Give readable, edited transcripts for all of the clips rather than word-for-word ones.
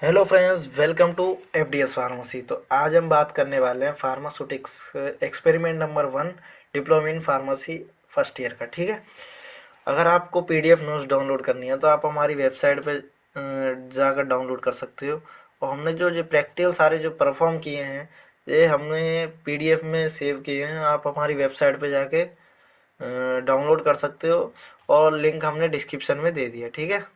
Hello friends, welcome to FDS pharmacy. तो आज हम बात करने वाले हैं pharmaceutics experiment number 1 diploma in pharmacy first year का। ठीक है। अगर आपको पीडीएफ नोट्स डाउनलोड करनी है तो आप हमारी वेबसाइट पे जाकर डाउनलोड कर सकते हो। और हमने जो प्रैक्टिकल सारे जो परफॉर्म किए हैं ये हमने पीडीएफ में सेव किए हैं। आप हमारी वेबसाइट पे जाके डाउनलोड कर सकते हो और लिंक हमने डिस्क्रिप्शन में दे दिया। ठीक है।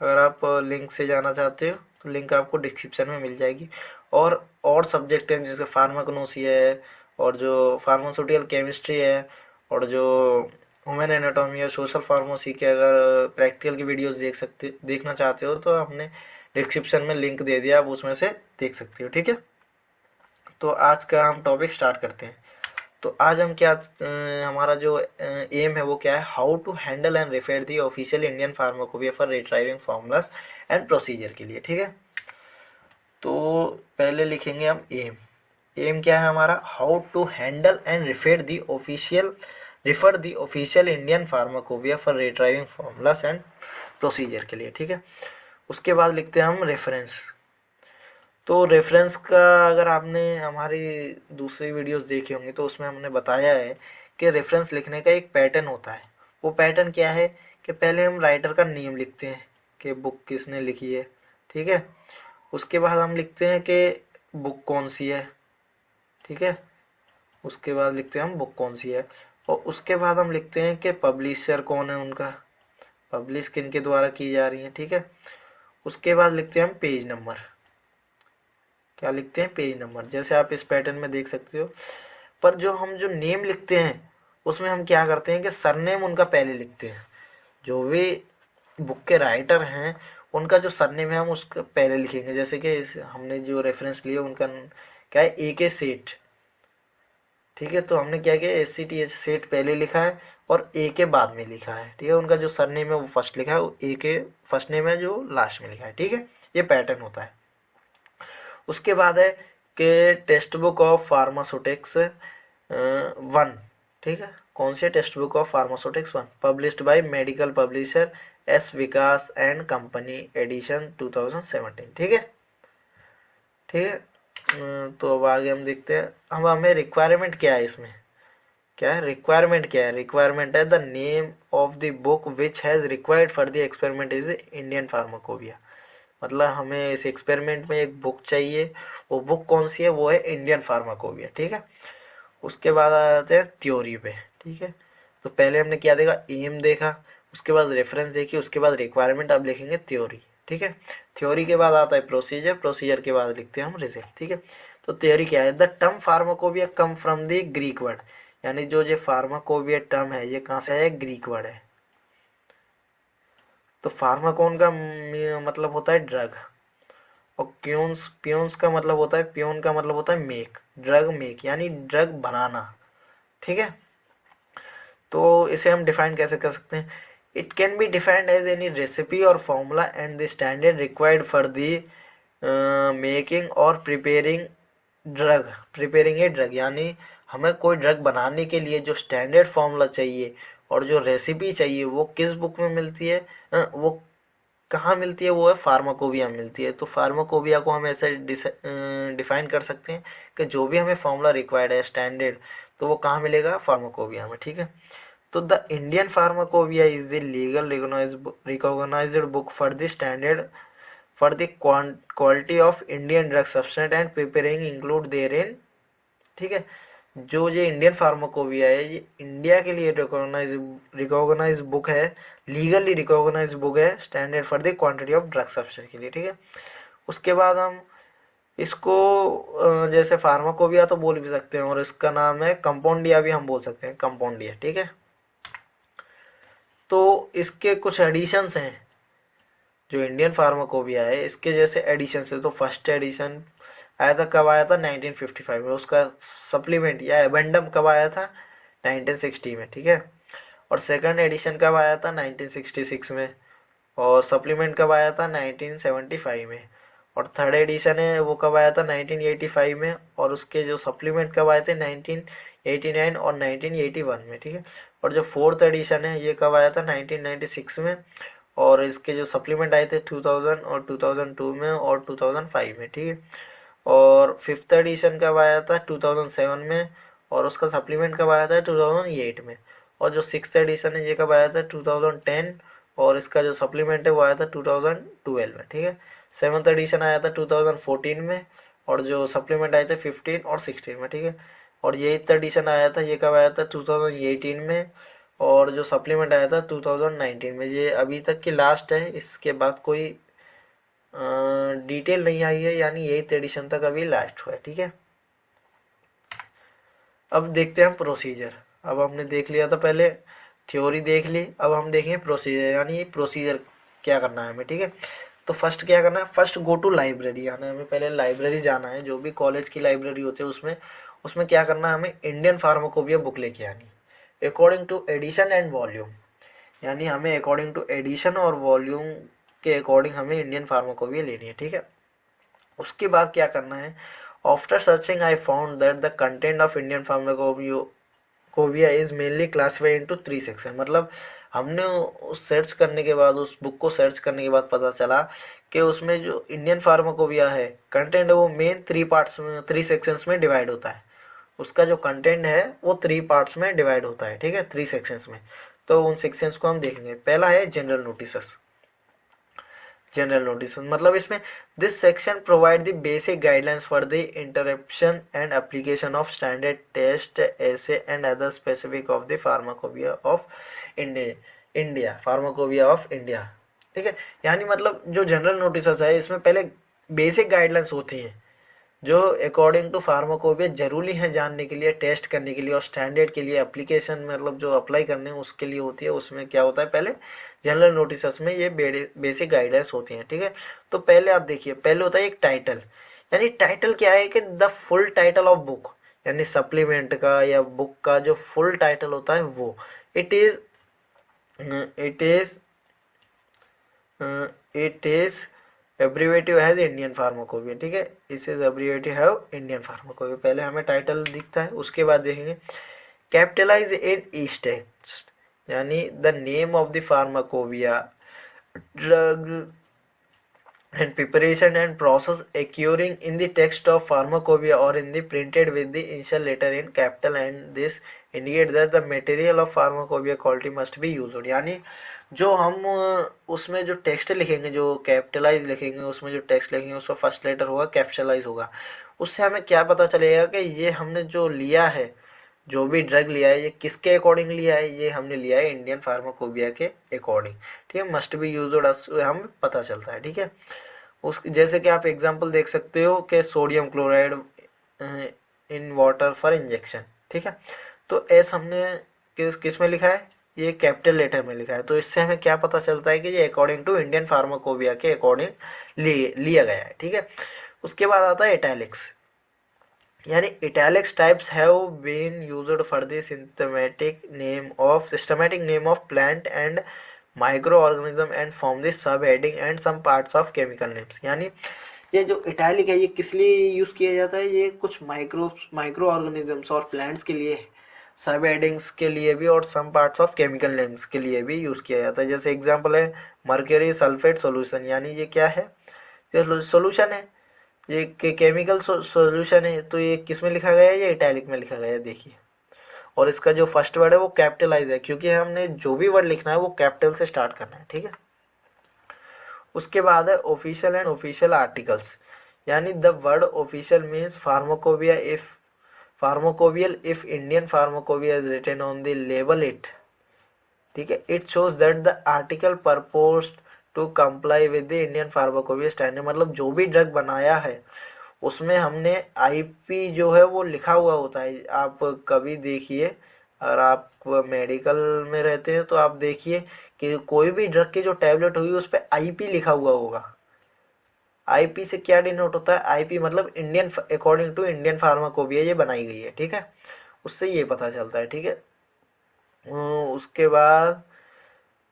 अगर आप लिंक से जाना चाहते हो तो लिंक आपको डिस्क्रिप्शन में मिल जाएगी। और सब्जेक्ट हैं जैसे फार्माकोनोसी है, और जो फार्मास्यूटिकल केमिस्ट्री है, और जो ह्यूमन एनाटॉमी है, सोशल फार्मेसी के अगर प्रैक्टिकल की वीडियोस देखना चाहते हो तो हमने डिस्क्रिप्शन में लिंक दे दिया, आप उसमें से देख सकते हो। ठीक है। तो आज का हम टॉपिक स्टार्ट करते हैं। तो आज हम हमारा जो एम है वो क्या है, how to handle and refer the official Indian pharmacopoeia for retrieving formulas and procedure के लिए। ठीक है। तो पहले लिखेंगे हम एम। एम क्या है हमारा, how to handle and refer the official Indian pharmacopoeia for retrieving formulas and procedure के लिए। ठीक है। उसके बाद लिखते हैं हम रेफरेंस। तो रेफरेंस का अगर आपने हमारी दूसरी वीडियोस देखी होंगी तो उसमें हमने बताया है कि रेफरेंस लिखने का एक पैटर्न होता है। वो पैटर्न क्या है कि पहले हम राइटर का नेम लिखते हैं कि बुक किसने लिखी है। ठीक है। उसके बाद हम लिखते हैं कि बुक कौन सी है। ठीक है। उसके बाद लिखते हैं हम बुक कौन सी है, और उसके बाद हम लिखते हैं कि पब्लिशर कौन है, उनका पब्लिश किन के द्वारा की जा रही है। ठीक है। उसके बाद लिखते हैं हम पेज नंबर। क्या लिखते हैं, पेज नंबर, जैसे आप इस पैटर्न में देख सकते हो। पर जो नेम लिखते हैं उसमें हम क्या करते हैं कि सरनेम उनका पहले लिखते हैं। जो भी बुक के राइटर हैं उनका जो सरनेम है हम उसका पहले लिखेंगे। जैसे कि हमने जो रेफरेंस लिया उनका क्या है, ए के सेठ। ठीक है। तो हमने क्या किया, SCTH सेठ पहले लिखा है और ए के बाद में लिखा है। ठीक है। उनका जो सरनेम है वो फर्स्ट लिखा है, ए के फर्स्ट नेम है जो लास्ट में लिखा है। ठीक है। ये पैटर्न होता है। उसके बाद है कि टेक्स्ट बुक ऑफ फार्मास्यूटिक्स 1। ठीक है। कौन से text book of pharmaceutics 1 published by medical publishers Vikas and company edition 2017। ठीक है। ठीक है। तो अब आगे हम देखते हैं। अब हमें रिक्वायरमेंट क्या है इसमें, क्या है रिक्वायरमेंट, क्या है रिक्वायरमेंट है the name of the book which has required for the experiment is Indian pharmacopoeia. मतलब हमें इस एक्सपेरिमेंट में एक बुक चाहिए, वो बुक कौन सी है, वो है इंडियन फार्माकोपिया। ठीक है। उसके बाद आ जाते हैं थ्योरी पे। ठीक है। तो पहले हमने क्या देखा, एम देखा, उसके बाद रेफरेंस देखी, उसके बाद रिक्वायरमेंट, अब लिखेंगे थ्योरी। ठीक है। थ्योरी के बाद आता है प्रोसीजर, प्रोसीजर के बाद लिखते हैं हम रिजल्ट। ठीक है। तो थ्योरी क्या है, the term pharmacopoeia come from the Greek word, यानी जो ये फार्माकोपिया टर्म है ये कहाँ से है, ग्रीक वर्ड है। तो फार्माकोन का मतलब होता है ड्रग, और प्यून्स का मतलब होता है, प्यून का मतलब होता है मेक, ड्रग मेक यानी ड्रग बनाना। ठीक है। तो इसे हम डिफाइन कैसे कर सकते हैं, it can be defined as any recipe और formula and the standard required for the making और प्रिपेयरिंग ए ड्रग, यानी हमें कोई ड्रग बनाने के लिए जो स्टैंडर्ड फॉर्मूला चाहिए और जो रेसिपी चाहिए वो किस बुक में मिलती है, वो कहाँ मिलती है, वो है फार्माकोपिया में मिलती है। तो फार्माकोपिया को हम ऐसे डिफाइन कर सकते हैं कि जो भी हमें फॉर्मूला रिक्वायर्ड है स्टैंडर्ड, तो वो कहाँ मिलेगा, फार्माकोपिया में। ठीक है। तो the Indian pharmacopoeia is the legal recognised book for the standard for the quality of Indian drug substance and preparing include therein. ठीक है। जो ये इंडियन फार्माकोपिया है ये इंडिया के लिए रिकॉग्नाइज बुक है, लीगली रिकॉग्नाइज बुक है standard for the quantity of drug substance के लिए। ठीक है। उसके बाद हम इसको जैसे फार्माकोपिया तो बोल भी सकते हैं, और इसका नाम है कंपाउंडिया भी हम बोल सकते हैं, कंपाउंडिया। ठीक है। तो इसके कुछ एडिशंस हैं, जो इंडियन फार्माकोपिया है इसके जैसे एडिशन है। तो फर्स्ट एडिशन आया था, कब आया था, 1955 में। उसका सप्लीमेंट या एबेंडम कब आया था, 1960 में। ठीक है। और सेकंड एडिशन कब आया था, 1966 में। और सप्लीमेंट कब आया था, 1975 में। और थर्ड एडिशन है वो कब आया था, 1985 में। और उसके जो सप्लीमेंट कब आए थे, 1989 और 1981 में। ठीक है। और जो फोर्थ एडिशन है ये कब आया था, 1996 में। और इसके जो सप्लीमेंट आए थे 2000 और 2002 में और 2005 में, ठीक है। और फिफ्थ एडिशन कब आया था? 2007 में, और उसका सप्लीमेंट कब आया था? 2008 में। और जो सिक्स्थ एडिशन है ये कब आया था? 2010, और इसका जो सप्लीमेंट है वो आया था 2012 में, ठीक है। सेवन्थ एडिशन आया था 2014 में, और जो सप्लीमेंट आए थे 15 और 16 में, ठीक है। और ये एट्थ एडिशन आया था, ये कब आया था? 2018 में, और जो सप्लीमेंट आया था 2019 में। ये अभी तक की लास्ट है, इसके बाद कोई डिटेल नहीं आई है, यानी एट्थ एडिशन तक अभी लास्ट हुआ है, ठीक है। अब देखते हैं प्रोसीजर। अब हमने देख लिया था, पहले थ्योरी देख ली, अब हम देखेंगे प्रोसीजर, यानी प्रोसीजर क्या करना है हमें, ठीक है। तो फर्स्ट क्या करना है? फर्स्ट गो टू लाइब्रेरी, यानी हमें पहले लाइब्रेरी जाना है। जो भी कॉलेज की लाइब्रेरी होती है उसमें क्या करना है? हमें इंडियन फार्माकोपिया बुक लेके आनी according to edition and volume, यानी हमें अकॉर्डिंग टू एडिशन और वॉल्यूम के अकॉर्डिंग हमें इंडियन फार्माकोपिया लेनी है, ठीक है। उसके बाद क्या करना है? After searching I found that the content of Indian pharmacopoeia is mainly classified into 3 section. मतलब हमने उस सर्च करने के बाद, उस बुक को सर्च करने के बाद पता चला कि उसमें जो इंडियन फार्माकोपिया है कंटेंट है वो मेन 3 पार्ट्स में, 3 सेक्शंस में डिवाइड होता है। उसका जो कंटेंट है वो 3 पार्ट्स में डिवाइड होता है, ठीक है, 3 सेक्शंस में। तो उन सेक्शंस को हम देखेंगे। पहला है जनरल नोटिसेस। जनरल नोटिस मतलब इसमें this section provide the basic guidelines for the interruption and application of standard test assay and other specific of the pharmacopoeia of India, pharmacopoeia of India, ठीक है। यानी मतलब जो जनरल नोटिसेस है इसमें पहले बेसिक गाइडलाइंस होती हैं जो अकॉर्डिंग टू फार्माकोपिया जरूरी है जानने के लिए, टेस्ट करने के लिए, और स्टैंडर्ड के लिए, एप्लीकेशन मतलब जो अप्लाई करने उसके लिए होती है। उसमें क्या होता है? पहले जनरल नोटिसेस में ये बेसिक गाइडलाइंस होती हैं, ठीक है। तो पहले आप देखिए, पहले होता है एक टाइटल, यानी टाइटल क्या है कि the full title of book, यानी सप्लीमेंट का या बुक का जो फुल टाइटल होता है वो it is abbreviated has Indian Pharmacopoeia, ठीक है। इस is abbreviated have Indian Pharmacopoeia. पहले हमें टाइटल दिखता है, उसके बाद देखेंगे कैपिटलाइज इन ईच टेक्स्ट, यानी the name of the pharmacopoeia, drug and preparation and process occurring in the text of pharmacopoeia or in the printed with the initial letter in capital, and this indicate that the material of pharmacopoeia quality must be used। यानी जो हम उसमें जो text लिखेंगे, जो capitalise लिखेंगे, उसमें जो टेक्स्ट लिखेंगे उसका फर्स्ट लेटर होगा कैपिटलाइज होगा। उससे हमें क्या पता चलेगा कि ये हमने जो लिया है, जो भी ड्रग लिया है, ये किसके अकॉर्डिंग लिया है? ये हमने लिया है इंडियन फार्माकोपिया के अकॉर्डिंग, ठीक है। मस्ट बी यूज्ड हमें पता चलता है, ठीक है। उस जैसे कि आप एग्जांपल देख सकते हो कि sodium chloride in water for injection, ठीक है। तो एस हमने किस में लिखा है? ये कैपिटल लेटर में लिखा है। तो इससे हमें क्या पता चलता है कि ये अकॉर्डिंग टू इंडियन फार्माकोपिया के अकॉर्डिंग लिया गया है, ठीक है। उसके बाद आता है इटैलिक्स, यानी italics types have been used for the systematic name of plant and microorganism and form the subheading and some parts of chemical names. यानी ये जो इटैलिक है ये किस लिए यूज किया जाता है? ये कुछ माइक्रो ऑर्गेनिजम्स और प्लांट्स के लिए, सब हेडिंग्स के लिए भी, और some parts of chemical names के लिए भी यूज किया जाता है। जैसे एग्जांपल है मर्क्यूरी सल्फेट सॉल्यूशन, यानी ये क्या है? ये सॉल्यूशन है, ये केमिकल सॉल्यूशन है। तो ये किस में लिखा गया है? ये इटैलिक में लिखा गया है, देखिए। और इसका जो फर्स्ट वर्ड है वो कैपिटलाइज है, क्योंकि हमने जो भी वर्ड लिखना है वो कैपिटल से स्टार्ट करना है, ठीक है। उसके बाद है ऑफिशियल एंड ऑफिशियल आर्टिकल्स, यानी the word official means pharmacopoeial if Indian pharmacopoeia is written on the label it, ठीक है, it shows that the article purposed to comply with the Indian Pharmacopoeia standard. मतलब जो भी drug बनाया है उसमें हमने आईपी जो है वो लिखा हुआ होता है। आप कभी देखिए, अगर आप मेडिकल में रहते हैं तो आप देखिए कि कोई भी ड्रग की जो टैबलेट होगी उस पर आईपी लिखा हुआ होगा। आईपी से क्या डिनोट होता है? आईपी मतलब Indian, according to Indian pharmacopoeia ये बनाई गई है, ठीक है। उससे ये पता चलता है, ठीक है। उसके बाद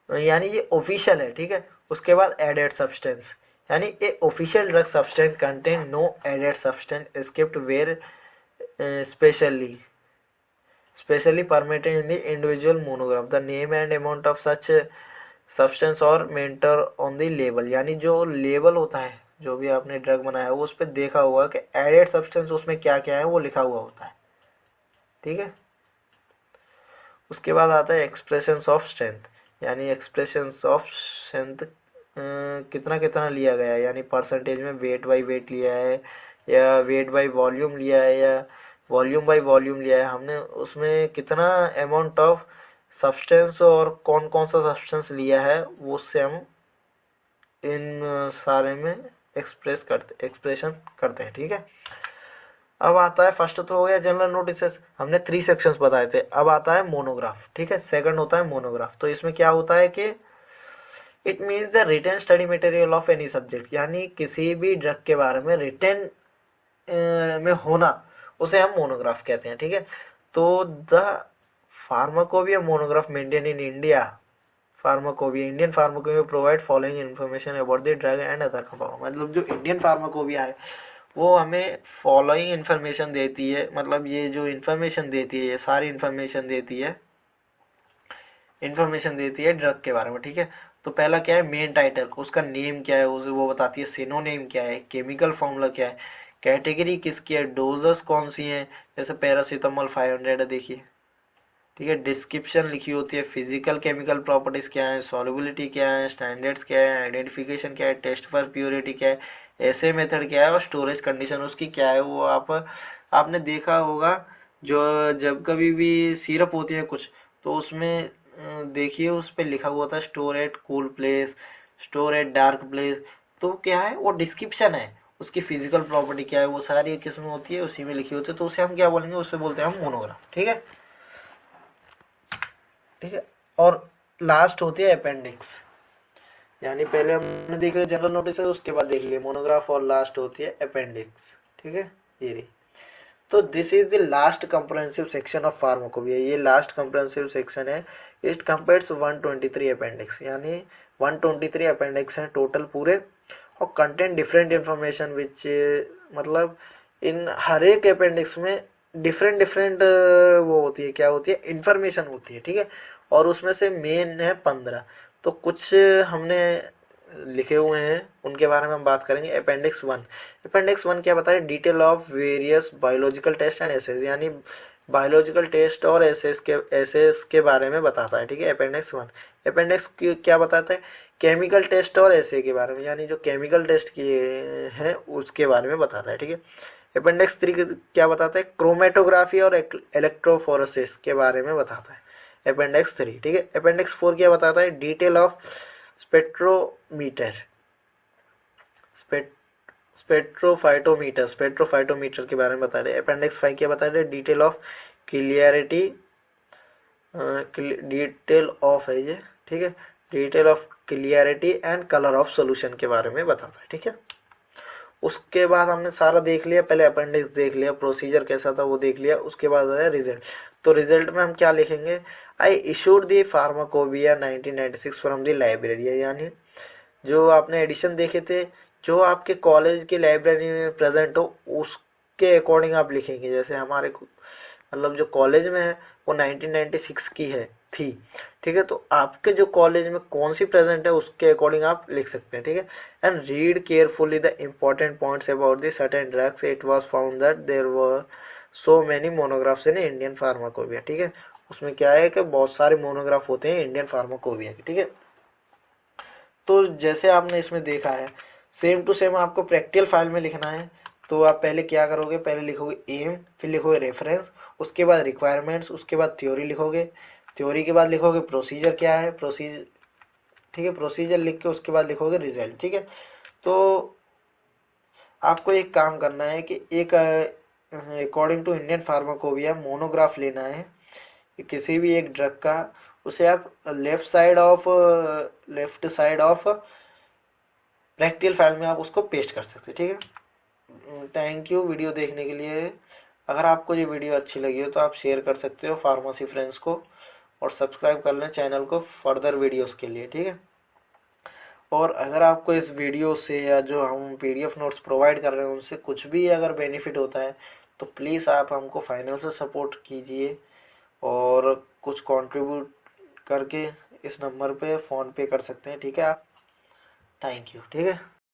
यानी ये ऑफिशियल है, ठीक है। उसके बाद एडेड सब्सटेंस, यानी a official drug substance contain no added substance except where specially permitted in the individual monograph. The name and amount of such substance और मेंटर ऑन द लेबल, यानी जो लेबल होता है जो भी आपने ड्रग बनाया है वो उस पर देखा हुआ कि एडेड सब्सटेंस उसमें क्या क्या है वो लिखा हुआ होता है, ठीक है। उसके बाद आता है एक्सप्रेशंस ऑफ स्ट्रेंथ, यानी एक्सप्रेशंस ऑफ स्ट्रेंथ कितना कितना लिया गया है, यानी परसेंटेज में वेट बाई वेट लिया है या वेट बाई वॉल्यूम लिया है या वॉल्यूम बाई वॉल्यूम लिया है, हमने उसमें कितना अमाउंट ऑफ सब्सटेंस और कौन कौन सा सब्सटेंस लिया है वो उससे हम इन सारे में एक्सप्रेशन करते हैं, ठीक है। अब आता है, फर्स्ट तो हो गया जनरल नोटिसेस, हमने 3 सेक्शंस बताए थे। अब आता है मोनोग्राफ, ठीक है। सेकंड होता है मोनोग्राफ। तो इसमें क्या होता है कि it means the written study material of any subject, यानी किसी भी ड्रग के बारे में रिटन में होना उसे हम मोनोग्राफ कहते हैं, ठीक है। तो the pharmacopoeia monograph maintain in India, pharmacopoeia Indian Pharmacopoeia provide following information about the drug and other compound, मतलब जो इंडियन फार्माकोविया है वो हमें फॉलोइंग इन्फॉर्मेशन देती है, मतलब ये जो इन्फॉर्मेशन देती है ये सारी इन्फॉर्मेशन देती है ड्रग के बारे में, ठीक है। तो पहला क्या है, मेन टाइटल, उसका नेम क्या है उसे वो बताती है, सिनोनिम क्या है, केमिकल फॉर्मूला क्या है, कैटेगरी किसकी है, डोजेस कौन सी हैं, जैसे पैरासीटामोल 500 है देखिए, ठीक है। डिस्क्रिप्शन लिखी होती है, फिजिकल केमिकल प्रॉपर्टीज क्या है, सॉल्युबिलिटी क्या है, स्टैंडर्ड्स क्या है, आइडेंटिफिकेशन क्या है, टेस्ट फॉर प्योरिटी क्या है, ऐसे मेथड क्या है और स्टोरेज कंडीशन उसकी क्या है। वो आपने देखा होगा जो जब कभी भी सिरप होती है कुछ तो उसमें देखिए उस पर लिखा हुआ था store at cool place, store at dark place, तो क्या है वो डिस्क्रिप्शन है, उसकी फिजिकल प्रॉपर्टी क्या है वो सारी किस्म होती है उसी में लिखी होती है, तो उसे हम क्या बोलेंगे, उसे बोलते हैं हम मोनोग्राफ, ठीक है, ठीक है। और लास्ट होती है अपेंडिक्स, यानी पहले हमने देख लिया जनरल नोटिस, उसके बाद देख लिया मोनोग्राफ और लास्ट होती है अपेंडिक्स, ठीक है, ये रही। तो this is the last comprehensive section of pharmacopoeia, ये लास्ट कंप्रहेंसिव सेक्शन है। इट कंपेयर्स 123 अपेंडिक्स, यानी 123 अपेंडिक्स हैं टोटल पूरे, और कंटेंट डिफरेंट इंफॉर्मेशन विच, मतलब इन हर एक अपेंडिक्स में डिफरेंट वो होती है, क्या होती है, इंफॉर्मेशन होती है, ठीक है। और उसमें से मेन है 15, तो कुछ हमने लिखे हुए हैं उनके बारे में हम बात करेंगे। अपेंडिक्स 1, अपेंडिक्स 1 क्या बताया, detail of various biological test and assays, यानी बायोलॉजिकल टेस्ट और एसेस के बारे में बताता है, ठीक है, अपेंडिक्स 1। अपेंडिक्स क्या बताता है, केमिकल टेस्ट और एसे के बारे में, यानी जो केमिकल टेस्ट किए हैं उसके बारे में बताता है, ठीक है। अपेंडिक्स 3 क्या बताता है, क्रोमेटोग्राफी और इलेक्ट्रोफोरेसिस के बारे में बताता है, अपेंडिक्स 3, ठीक है। अपेंडिक्स 4 क्या बताता है, डिटेल ऑफ स्पेक्ट्रोमीटर स्पेक्ट्रोफाइटोमीटर के बारे में बता रहे। अपेंडिक्स 5 क्या बता रहे, detail of clarity, detail of है ये, ठीक है, detail of clarity and colour of solution के बारे में बताता है, ठीक है। उसके बाद हमने सारा देख लिया, पहले अपेंडिक्स देख लिया, प्रोसीजर कैसा था वो देख लिया, उसके बाद आया रिजल्ट। तो रिजल्ट में हम क्या लिखेंगे, I issued the pharmacopoeia 1996 from the library, यानी जो आपने एडिशन देखे थे जो आपके कॉलेज की लाइब्रेरी में प्रेजेंट हो उसके अकॉर्डिंग आप लिखेंगे। जैसे हमारे मतलब जो कॉलेज में है वो 1996 की है थी, ठीक है, तो आपके जो कॉलेज में कौन सी प्रेजेंट है उसके अकॉर्डिंग आप लिख सकते हैं, ठीक है। And read carefully the important points about the certain drugs, it was found that there were so many monographs in Indian Pharmacopoeia, ठीक है। उसमें क्या है कि बहुत सारे मोनोग्राफ होते हैं इंडियन फार्माकोविया के, ठीक है। तो जैसे आपने इसमें देखा है सेम टू सेम आपको प्रैक्टिकल फाइल में लिखना है, तो आप पहले क्या करोगे, पहले लिखोगे एम, फिर लिखोगे रेफरेंस, उसके बाद रिक्वायरमेंट्स, उसके बाद थ्योरी लिखोगे, थ्योरी के बाद लिखोगे प्रोसीजर क्या है, प्रोसीजर, ठीक है, प्रोसीजर लिख के उसके बाद लिखोगे रिजल्ट, ठीक है। तो आपको एक काम करना है कि एक अकॉर्डिंग टू इंडियन फार्माकोविया मोनोग्राफ लेना है किसी भी एक ड्रग का, उसे आप left side of practical file में आप उसको पेस्ट कर सकते हैं, ठीक है। थैंक यू वीडियो देखने के लिए। अगर आपको ये वीडियो अच्छी लगी हो तो आप शेयर कर सकते हो फार्मेसी फ्रेंड्स को, और सब्सक्राइब कर लें चैनल को फर्दर वीडियोस के लिए, ठीक है। और अगर आपको इस वीडियो से या जो हम PDF नोट्स प्रोवाइड कर रहे हैं उनसे कुछ भी अगर बेनिफिट होता है तो प्लीज़ आप हमको फाइनेंशियल सपोर्ट कीजिए और कुछ कंट्रीब्यूट करके इस नंबर पे फ़ोन पे कर सकते हैं, ठीक है आप। थैंक यू, ठीक है।